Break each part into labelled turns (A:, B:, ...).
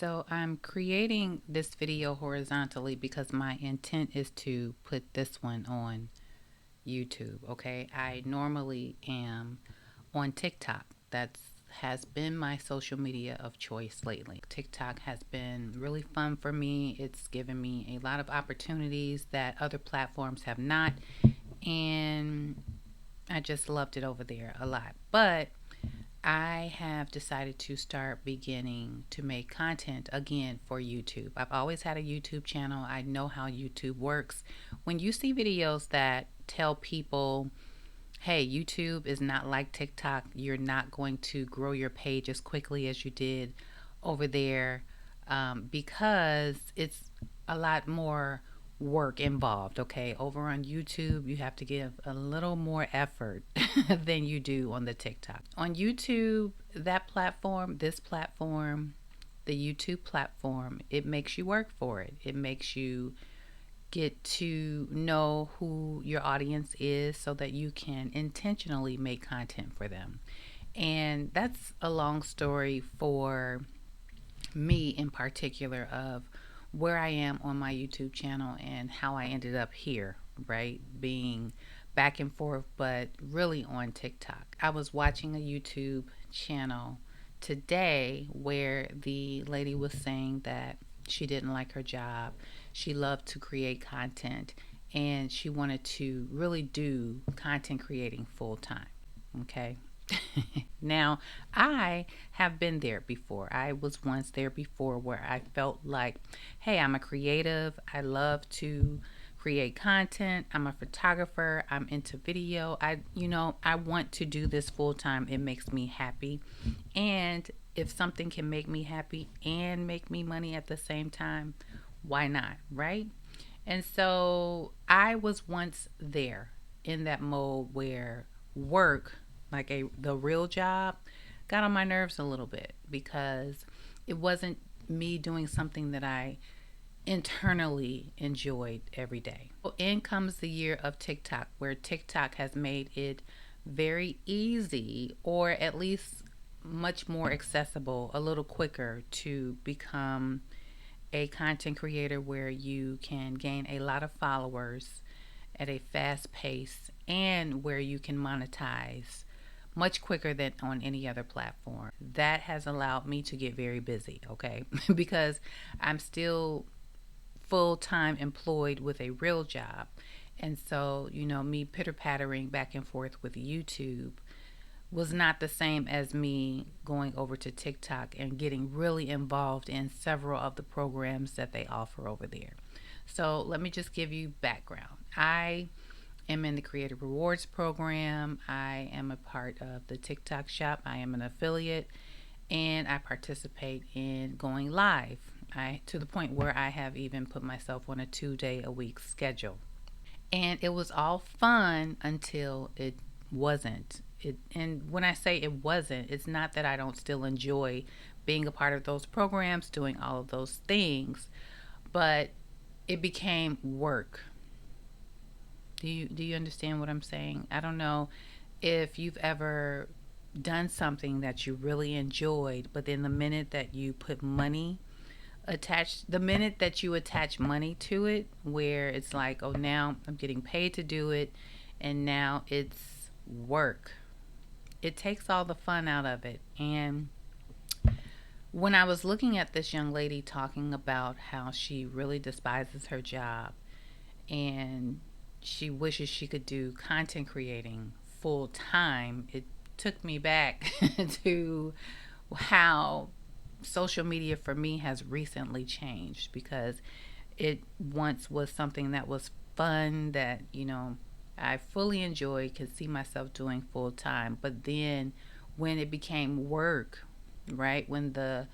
A: So I'm creating this video horizontally because my intent is to put this one on YouTube. Okay, I normally am on TikTok. That's has been my social media of choice lately. TikTok has been really fun for me. It's given me a lot of opportunities that other platforms have not, and I just loved it over there a lot. But I have decided to start beginning to make content again for YouTube. I've always had a YouTube channel. I know how YouTube works. When you see videos that tell people, hey, YouTube is not like TikTok, you're not going to grow your page as quickly as you did over there, because it's a lot more work involved. Okay, over on YouTube you have to give a little more effort than you do on the TikTok. On YouTube, that platform, this platform, the YouTube platform, it makes you work for it. It makes you get to know who your audience is so that you can intentionally make content for them. And that's a long story for me in particular of where I am on my YouTube channel and how I ended up here, right? Being back and forth, but really on TikTok. I was watching a YouTube channel today where the lady was saying that she didn't like her job. She loved to create content and she wanted to really do content creating full time. Okay. Now, I have been there before. I was once there before where I felt like, hey, I'm a creative. I love to create content. I'm a photographer. I'm into video. I want to do this full time. It makes me happy. And if something can make me happy and make me money at the same time, why not, right? And so I was once there in that mode where work, like the real job, got on my nerves a little bit because it wasn't me doing something that I internally enjoyed every day. Well, in comes the year of TikTok, where TikTok has made it very easy, or at least much more accessible, a little quicker to become a content creator where you can gain a lot of followers at a fast pace and where you can monetize much quicker than on any other platform. That has allowed me to get very busy, okay? Because I'm still full time employed with a real job. And so, me pitter pattering back and forth with YouTube was not the same as me going over to TikTok and getting really involved in several of the programs that they offer over there. So, let me just give you background. I am in the Creative Rewards program. I am a part of the TikTok shop. I am an affiliate and I participate in going live. To the point where I have even put myself on a 2 day a week schedule. And it was all fun until it wasn't. And when I say it wasn't, it's not that I don't still enjoy being a part of those programs, doing all of those things, but it became work. Do you understand what I'm saying? I don't know if you've ever done something that you really enjoyed, but then the minute that you put money attached, the minute that you attach money to it, where it's like, oh, now I'm getting paid to do it, and now it's work, it takes all the fun out of it. And when I was looking at this young lady talking about how she really despises her job and she wishes she could do content creating full time, it took me back to how social media for me has recently changed, because it once was something that was fun that, I fully enjoyed, could see myself doing full time. But then when it became work, right? When the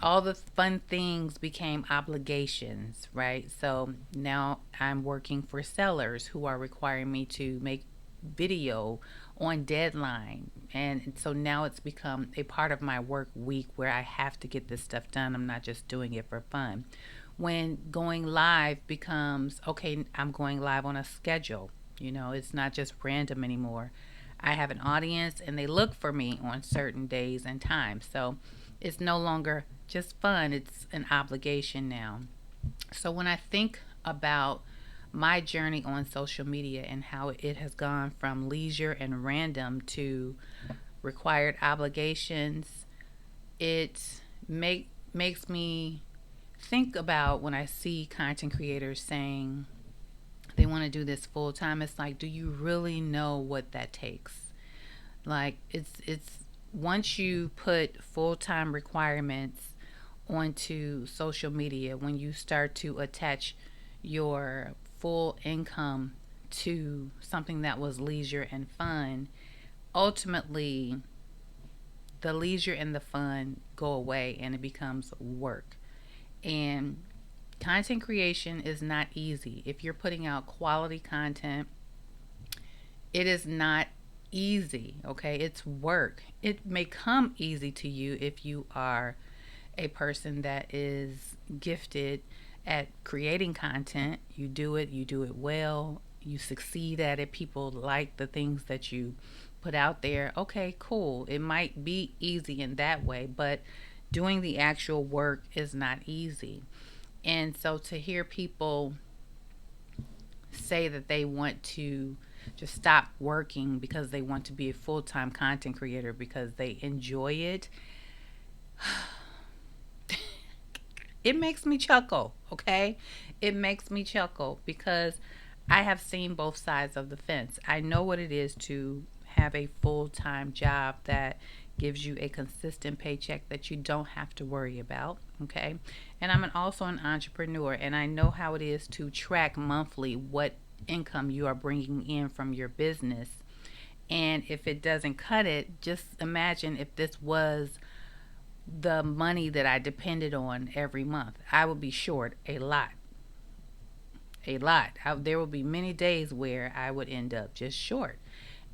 A: all the fun things became obligations, right? So now I'm working for sellers who are requiring me to make video on deadline. And so now it's become a part of my work week where I have to get this stuff done. I'm not just doing it for fun. When going live becomes, okay, I'm going live on a schedule. It's not just random anymore. I have an audience and they look for me on certain days and times. So it's no longer just fun, it's an obligation now. So when I think about my journey on social media and how it has gone from leisure and random to required obligations, it makes me think about when I see content creators saying they want to do this full time. It's like, do you really know what that takes? Like, it's once you put full time requirements onto social media, when you start to attach your full income to something that was leisure and fun, ultimately the leisure and the fun go away and it becomes work. And content creation is not easy. If you're putting out quality content, it is not easy, okay? It's work. It may come easy to you if you are a person that is gifted at creating content. You do it well, you succeed at it, people like the things that you put out there. Okay, cool. It might be easy in that way, but doing the actual work is not easy. And so to hear people say that they want to just stop working because they want to be a full time content creator because they enjoy it, it makes me chuckle, okay? It makes me chuckle because I have seen both sides of the fence. I know what it is to have a full time job that gives you a consistent paycheck that you don't have to worry about, okay? And also an entrepreneur, and I know how it is to track monthly what income you are bringing in from your business. And if it doesn't cut it, just imagine if this was the money that I depended on every month. I would be short a lot. A lot. There will be many days where I would end up just short.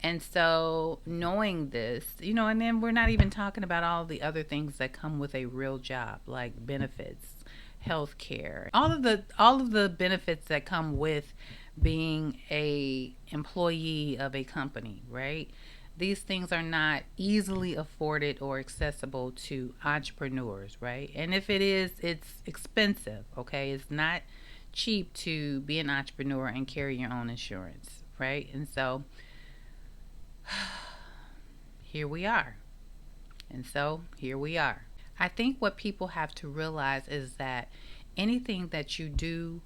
A: And so, knowing this, and then we're not even talking about all the other things that come with a real job, like benefits, health care, all of the benefits that come with being a employee of a company, right? These things are not easily afforded or accessible to entrepreneurs, right? And if it is, it's expensive, okay? It's not cheap to be an entrepreneur and carry your own insurance, right? And so here we are. And so here we are. I think what people have to realize is that anything that you do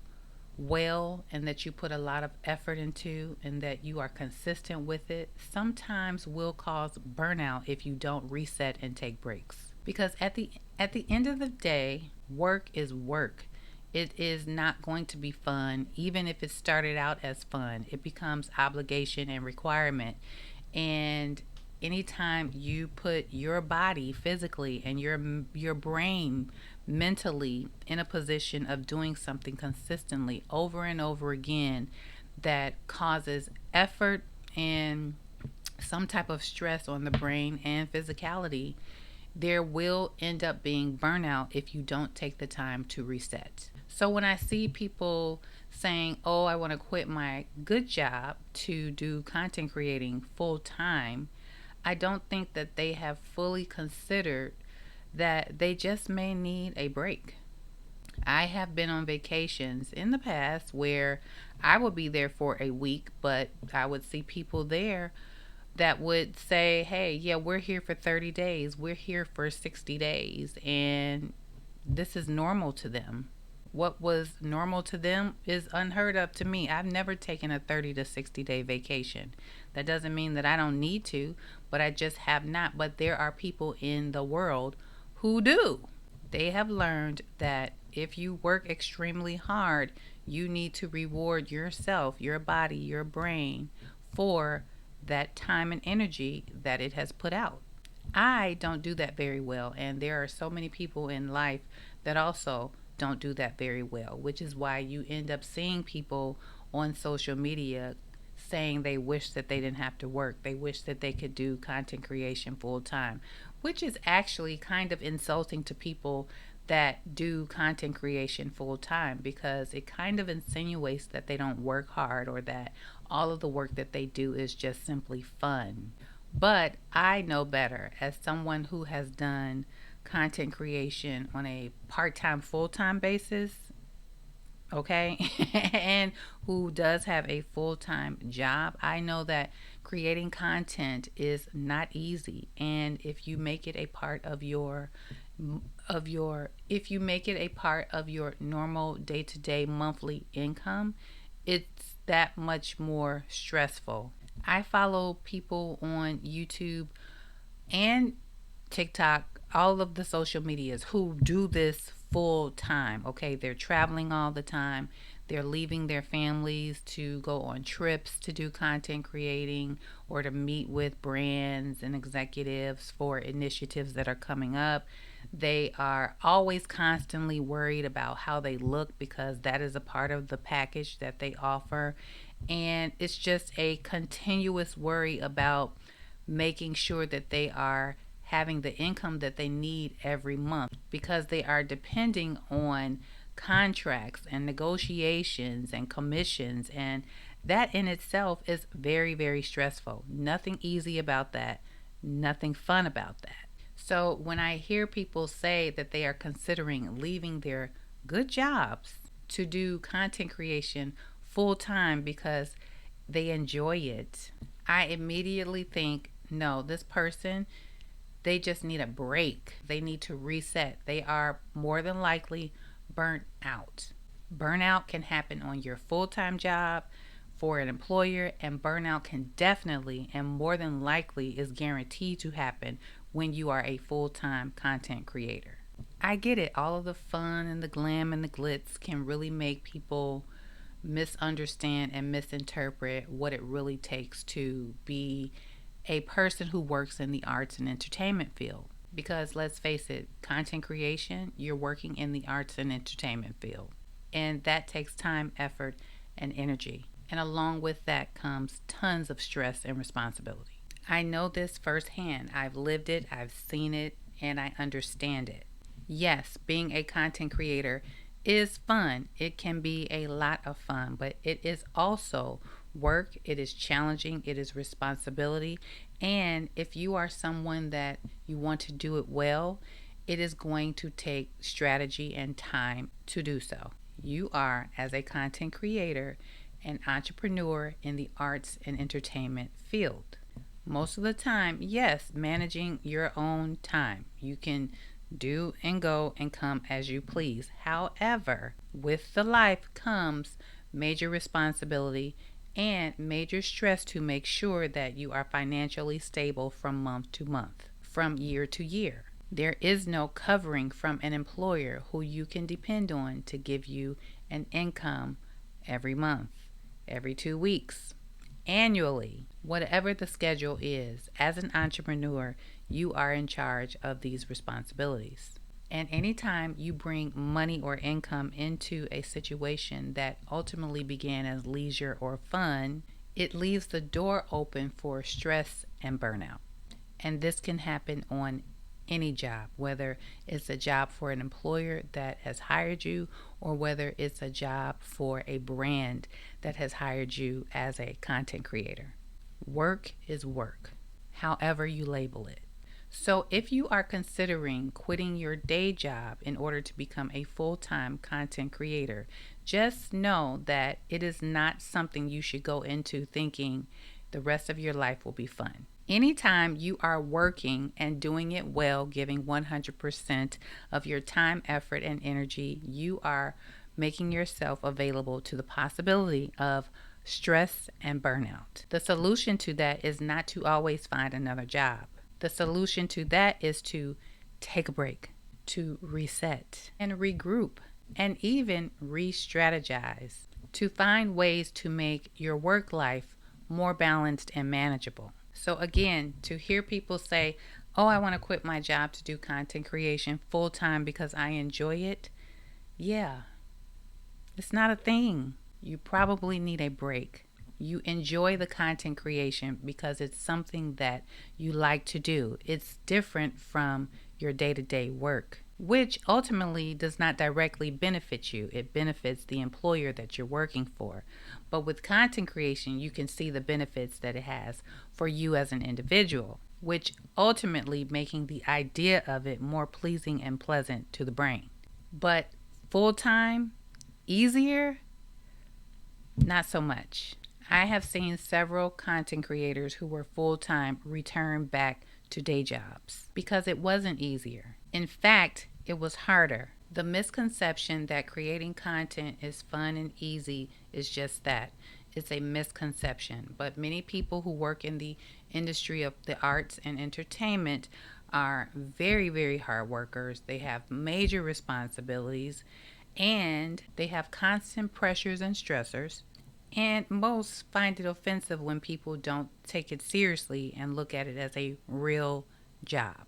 A: well and that you put a lot of effort into and that you are consistent with it sometimes will cause burnout if you don't reset and take breaks. Because at the end of the day, work is work. It is not going to be fun. Even if it started out as fun, it becomes obligation and requirement. And anytime you put your body physically and your brain mentally in a position of doing something consistently over and over again that causes effort and some type of stress on the brain and physicality, there will end up being burnout if you don't take the time to reset. So when I see people saying, "Oh, I want to quit my good job to do content creating full time," I don't think that they have fully considered that they just may need a break. I have been on vacations in the past where I would be there for a week, but I would see people there that would say, "Hey, yeah, we're here for 30 days, we're here for 60 days," and this is normal to them. What was normal to them is unheard of to me. I've never taken a 30 to 60-day vacation. That doesn't mean that I don't need to, but I just have not. But there are people in the world who do. They have learned that if you work extremely hard, you need to reward yourself, your body, your brain for that time and energy that it has put out. I don't do that very well, and there are so many people in life that also don't do that very well, which is why you end up seeing people on social media saying they wish that they didn't have to work. They wish that they could do content creation full time, which is actually kind of insulting to people that do content creation full time because it kind of insinuates that they don't work hard or that all of the work that they do is just simply fun. But I know better as someone who has done content creation on a part-time, full-time basis, okay, and who does have a full-time job, I know that creating content is not easy. And if you make it a part of your if you make it a part of your normal day-to-day monthly income, it's that much more stressful. I follow people on YouTube and TikTok, all of the social medias who do this full time. Okay, they're traveling all the time. They're leaving their families to go on trips to do content creating or to meet with brands and executives for initiatives that are coming up. They are always constantly worried about how they look because that is a part of the package that they offer. And it's just a continuous worry about making sure that they are having the income that they need every month because they are depending on contracts and negotiations and commissions, and that in itself is very, very stressful. Nothing easy about that, nothing fun about that. So when I hear people say that they are considering leaving their good jobs to do content creation full time because they enjoy it, I immediately think, no, this person, they just need a break. They need to reset. They are more than likely burnt out. Burnout can happen on your full time job for an employer, and burnout can definitely and more than likely is guaranteed to happen when you are a full time content creator. I get it. All of the fun and the glam and the glitz can really make people misunderstand and misinterpret what it really takes to be a person who works in the arts and entertainment field. Because let's face it, content creation, you're working in the arts and entertainment field. And that takes time, effort, and energy. And along with that comes tons of stress and responsibility. I know this firsthand. I've lived it, I've seen it, and I understand it. Yes, being a content creator is fun. It can be a lot of fun, but it is also work, it is challenging, it is responsibility. And if you are someone that you want to do it well, it is going to take strategy and time to do so. You are, as a content creator, an entrepreneur in the arts and entertainment field. Most of the time, yes, managing your own time. You can do and go and come as you please. However, with the life comes major responsibility and major stress to make sure that you are financially stable from month to month, from year to year. There is no covering from an employer who you can depend on to give you an income every month, every 2 weeks, annually. Whatever the schedule is, as an entrepreneur, you are in charge of these responsibilities. And anytime you bring money or income into a situation that ultimately began as leisure or fun, it leaves the door open for stress and burnout. And this can happen on any job, whether it's a job for an employer that has hired you or whether it's a job for a brand that has hired you as a content creator. Work is work, however you label it. So if you are considering quitting your day job in order to become a full-time content creator, just know that it is not something you should go into thinking the rest of your life will be fun. Anytime you are working and doing it well, giving 100% of your time, effort, and energy, you are making yourself available to the possibility of stress and burnout. The solution to that is not to always find another job. The solution to that is to take a break, to reset and regroup, and even re-strategize, to find ways to make your work life more balanced and manageable. So again, to hear people say, oh, I want to quit my job to do content creation full time because I enjoy it. Yeah, it's not a thing. You probably need a break. You enjoy the content creation because it's something that you like to do. It's different from your day-to-day work, which ultimately does not directly benefit you. It benefits the employer that you're working for. But with content creation, you can see the benefits that it has for you as an individual. which ultimately making the idea of it more pleasing and pleasant to the brain. But full time, easier? Not so much. I have seen several content creators who were full time return back to day jobs because it wasn't easier. In fact, it was harder. The misconception that creating content is fun and easy is just that. It's a misconception. But many people who work in the industry of the arts and entertainment are very, very hard workers. They have major responsibilities and they have constant pressures and stressors. And most find it offensive when people don't take it seriously and look at it as a real job.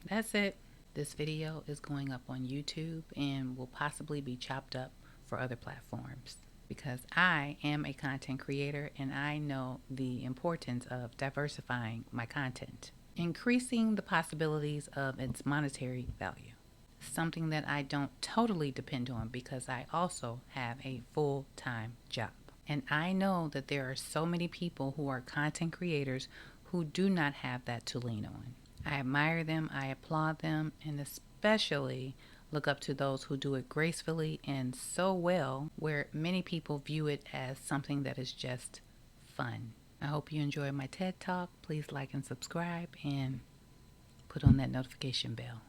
A: That's it. This video is going up on YouTube and will possibly be chopped up for other platforms because I am a content creator and I know the importance of diversifying my content, increasing the possibilities of its monetary value. Something that I don't totally depend on because I also have a full-time job. And I know that there are so many people who are content creators who do not have that to lean on. I admire them, I applaud them, and especially look up to those who do it gracefully and so well, where many people view it as something that is just fun. I hope you enjoy my TED Talk. Please like and subscribe and put on that notification bell.